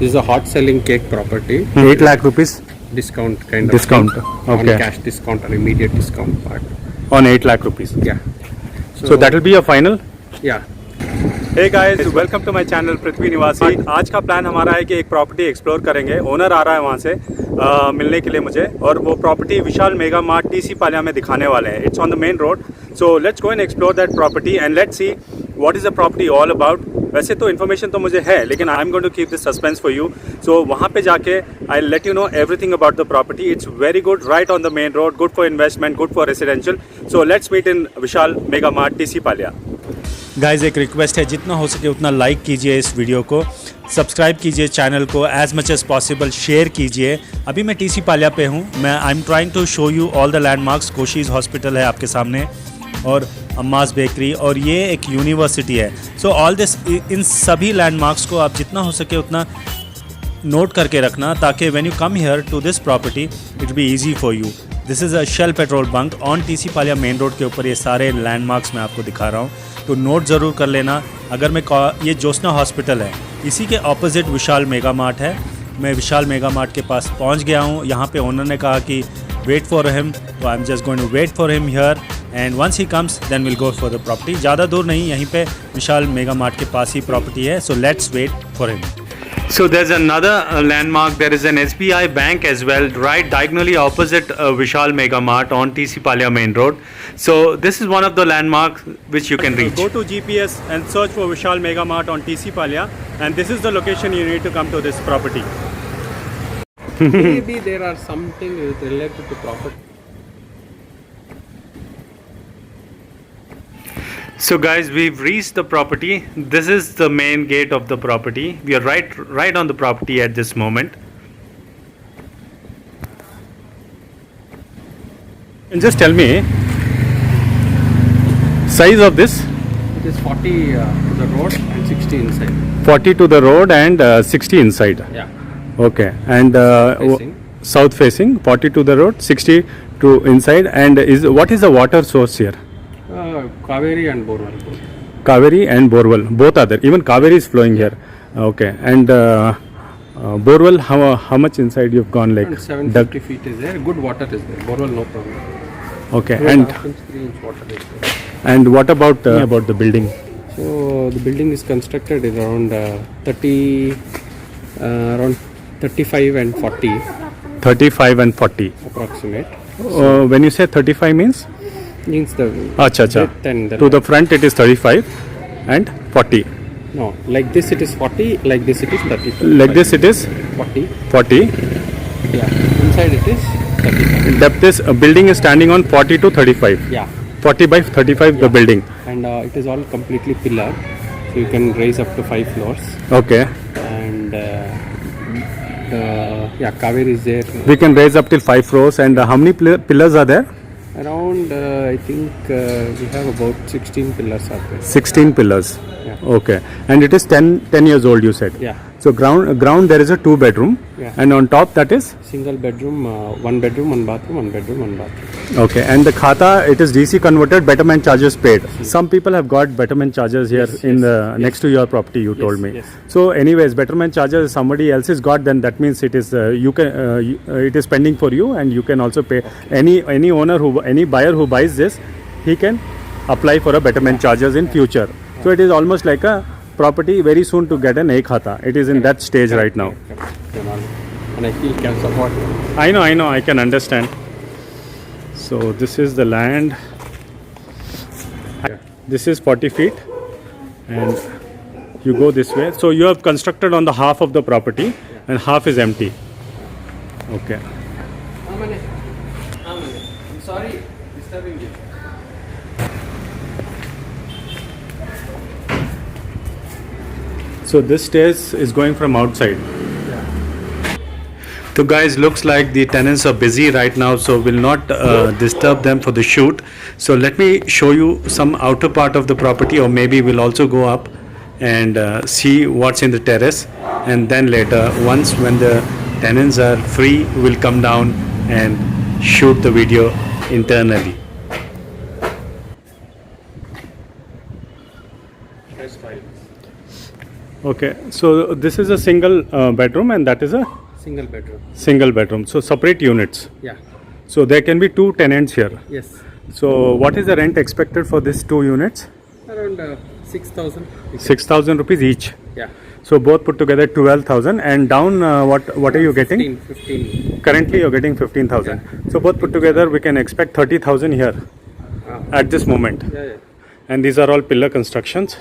This is a hot selling cake property. 8 lakh rupees Discount kind of discount. thing. Okay. On cash discount or immediate discount part. on 8 lakh rupees. Yeah. So that will be a final. Yeah. Hey guys, welcome to my channel Prithvi Niwasi. आज का plan हमारा है कि एक property explore करेंगे। Owner आ रहा है वहाँ से मिलने के लिए मुझे, और वो property Vishal Mega Mart TC Palya में दिखाने वाले हैं। It's on the main road, so let's go and explore that property and let's see what is the property all about. वैसे तो इन्फॉर्मेशन तो मुझे है, लेकिन I am going to keep this suspense for you. So वहाँ पे जाके I let you know everything about the property. It's very good, right on the main road, good for investment, good for residential. So let's meet in Vishal Mega Mart TC Palya. Guys, एक request है, जितना हो सके उतना like कीजिए इस video को, subscribe कीजिए चैनल को, as much as possible share कीजिए। अभी मैं टीसी पालिया पे हूँ। मैं I am trying to show you all the landmarks. Koshy's hospital है आपके सामने, और अम्मास बेकरी, और ये एक यूनिवर्सिटी है। सो ऑल दिस, इन सभी लैंडमार्क्स को आप जितना हो सके उतना नोट करके रखना, ताकि when you come here to this property it be easy for you. This is a Shell petrol bunk on TC Palya main road के ऊपर। ये सारे लैंडमार्क्स मैं आपको दिखा रहा हूँ, तो नोट ज़रूर कर लेना। अगर मैं ये ज्योत्सना हॉस्पिटल है, इसी के ऑपोजिट विशाल मेगा मार्ट है। मैं विशाल मेगा मार्ट के पास पहुंच गया हूं। यहां पे ओनर ने कहा कि वेट फॉर हिम, तो I am just going to wait for him here, and once he comes then will go for the property. ज़्यादा दूर नहीं, यहीं पे विशाल मेगा मार्ट के पास ही प्रॉपर्टी है। So let's wait for him. So there's another landmark. There is an SBI bank as well, right diagonally opposite Vishal Mega Mart on TC Palia Main Road. So this is one of the landmarks which you can reach. Go to GPS and search for Vishal Mega Mart on TC Palia, and this is the location you need to come to this property. Maybe there are something related to property. So guys, we've reached the property. This is the main gate of the property. We are right on the property at this moment. And just tell me, size of this? It is 40 to the road and 60 inside. 40 to the road and 60 inside. Yeah. Okay. And Facing. south facing, 40 to the road, 60 to inside. And what is the water source here? Kaveri and Borwal. Kaveri and Borwal, both are there. Even Kaveri is flowing here. Okay. And Borwal, how much inside you've gone? Like And 750 feet is there. Good water is there. Borwal, no problem. Okay. 2.5 inch, 3 inch water is there. And what about the building? So the building is constructed in around 35 and 40 35 and 40. approximate. When you say 35 means? Means the Acha. width and To the front it is 35 and 40. no, like this it is 40, like this it is 35. Like this it is 40. 40. Yeah. Inside it is 35. Depth is building is standing on 40 to 35. Yeah. 40 by 35 the building. And it is all completely pillar, so you can raise up to 5 floors. Okay. And Kaveri is there. We can raise up till 5 floors. And how many pillars are there? Around I think we have about 16 pillars are there. 16 pillars. Yeah. Okay. And it is 10 years old, you said. Yeah. So ground there is a 2 bedroom. Yeah. And on top that is? Single bedroom, 1 bedroom, 1 bathroom, 1 bedroom, 1 bathroom. Okay. And the khata, it is DC converted, betterment charges paid. Some people have got betterment charges here in the next to your property, you told me. Yes. So anyways, betterment charges somebody else has got, then that means it is it is pending for you, and you can also pay. Any owner any buyer who buys this, he can apply for a betterment charges in future. So it is almost like a property very soon to get an khata. It is in that stage right now. And I feel can support. I know, I can understand. So this is the land. This is 40 feet, and you go this way. So you have constructed on the half of the property, and half is empty. Okay. I'm sorry disturbing you. So this stairs is going from outside. So guys, looks like the tenants are busy right now, so will not disturb them for the shoot. So let me show you some outer part of the property, or maybe we'll also go up and see what's in the terrace, and then later, once when the tenants are free, we'll come down and shoot the video internally. Okay, so this is a single bedroom and that is a Single bedroom. single bedroom. So separate units. Yeah. So there can be two tenants here. Yes. So what is the rent expected for these two units? Around 6,000. 6,000 rupees each. Yeah. So both put together 12,000 and down what are you getting? 15. Currently you're getting 15,000. So both put together we can expect 30,000 here Ah. at this moment. Yeah. And these are all pillar constructions.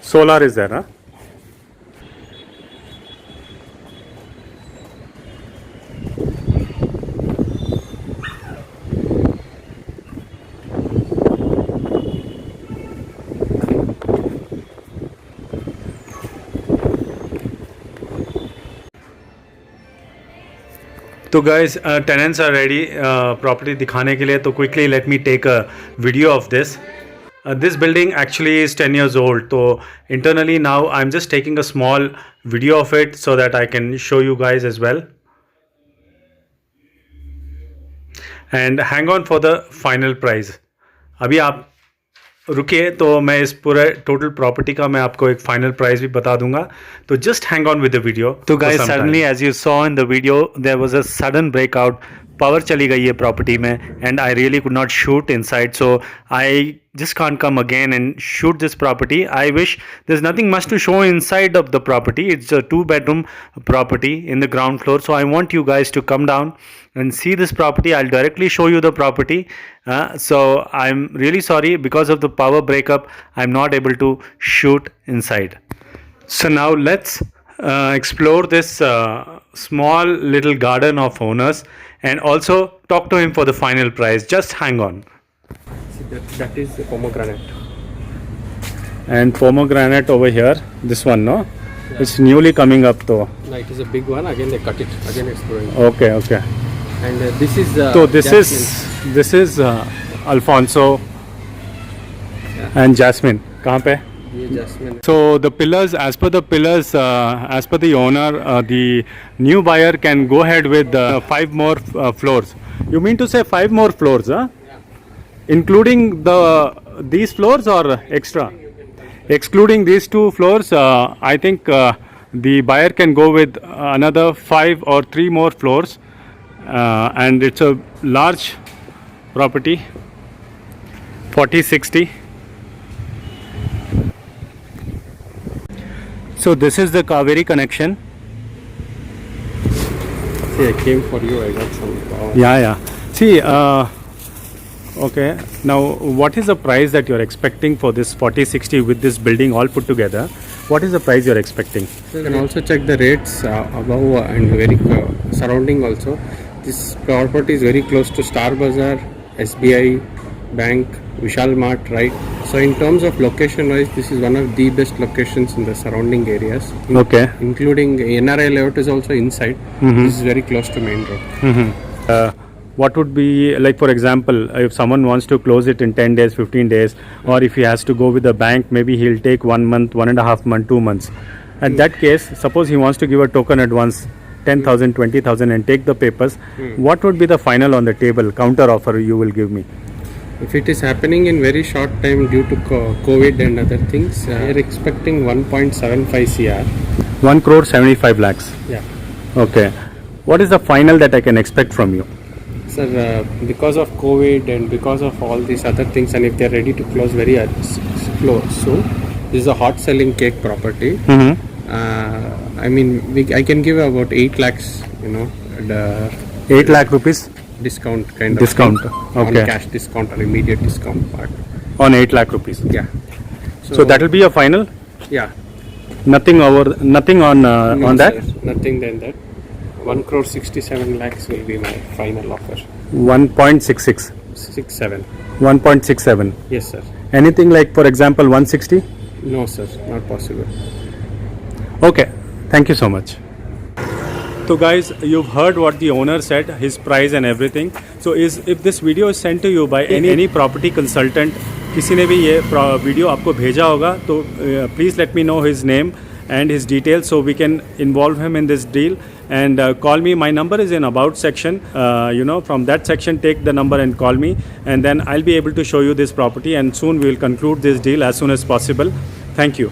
Solar is there, huh? तो guys tenants are ready property दिखाने के लिए. तो quickly let me take a video of this. This building actually is 10 years old. So internally now I'm just taking a small video of it so that I can show you guys as well. And hang on for the final price. अभी आप रुकिए तो मैं इस पूरे total property का मैं आपको एक फाइनल प्राइस भी बता दूंगा. तो just hang on with the video. तो guys suddenly as you saw in the video there was a sudden breakout. Power चली गई है प्रॉपर्टी में and I really could not shoot inside. So I just can't come again and shoot this property. I wish there's nothing much to show inside of the property. It's a 2-bedroom property in the ground floor. So I want you guys to come down and see this property. I'll directly show you the property. So I'm really sorry because of the power breakup. I'm not able to shoot inside. So now let's explore this small little garden of owners and also talk to him for the final price. Just hang on. That is the pomegranate. And pomegranate over here, this one, no? Yeah. It's newly coming up though. No, it is a big one. Again they cut it. Again it's growing. Okay, okay. And this is. So this jasmine. is Alfonso and Jasmine. कहाँ पे? ये jasmine. So the pillars, as per the pillars, as per the owner, the new buyer can go ahead with 5 more floors. You mean to say 5 more floors, huh? Including these floors or extra? Excluding these 2 floors, I think the buyer can go with another 5 or 3 more floors, and it's a large property, 40-60. So this is the Kaveri connection. See, I came for you. I got some. Wow. Yeah. See. Okay, now what is the price that you're expecting for this 40-60 with this building all put together? What is the price you're expecting? You can also check the rates above and very surrounding also. This property is very close to Star Bazaar, SBI Bank, Vishal Mart, right? So in terms of location wise, this is one of the best locations in the surrounding areas. Okay. Including NRI layout is also inside. This is very close to main road. What would be, like for example, if someone wants to close it in 10 days, 15 days, or if he has to go with the bank, maybe he'll take 1 month, 1.5 months, 2 months. At that case, suppose he wants to give a token advance, 10,000, 20,000 and take the papers, what would be the final on the table, counter offer you will give me? If it is happening in very short time due to COVID and other things, we are expecting 1.75 CR. 1 crore 75 lakhs. Yeah. Okay. What is the final that I can expect from you? Sir, because of COVID and because of all these other things, and if they are ready to close very soon, this is a hot selling cake property. I mean, I can give about 8 lakhs, you know, 8 lakh rupees discount kind of discount. thing, Okay. on cash discount or immediate discount part. On 8 lakh rupees. Yeah. So that will be a final. Yeah. Nothing on No, that. sir, nothing than that. 1 crore 67 lakhs will be my final offer. 1.66. 67. 1.67. Yes, sir. Anything like, for example, 160? No, sir, not possible. Okay, thank you so much. So guys, you've heard what the owner said, his price and everything. So if this video is sent to you by any property consultant, किसी ने भी ये video आपको भेजा होगा तो please let me know his name and his details so we can involve him in this deal. And call me. My number is in about section. From that section, take the number and call me, and then I'll be able to show you this property. And soon we will conclude this deal as soon as possible. Thank you.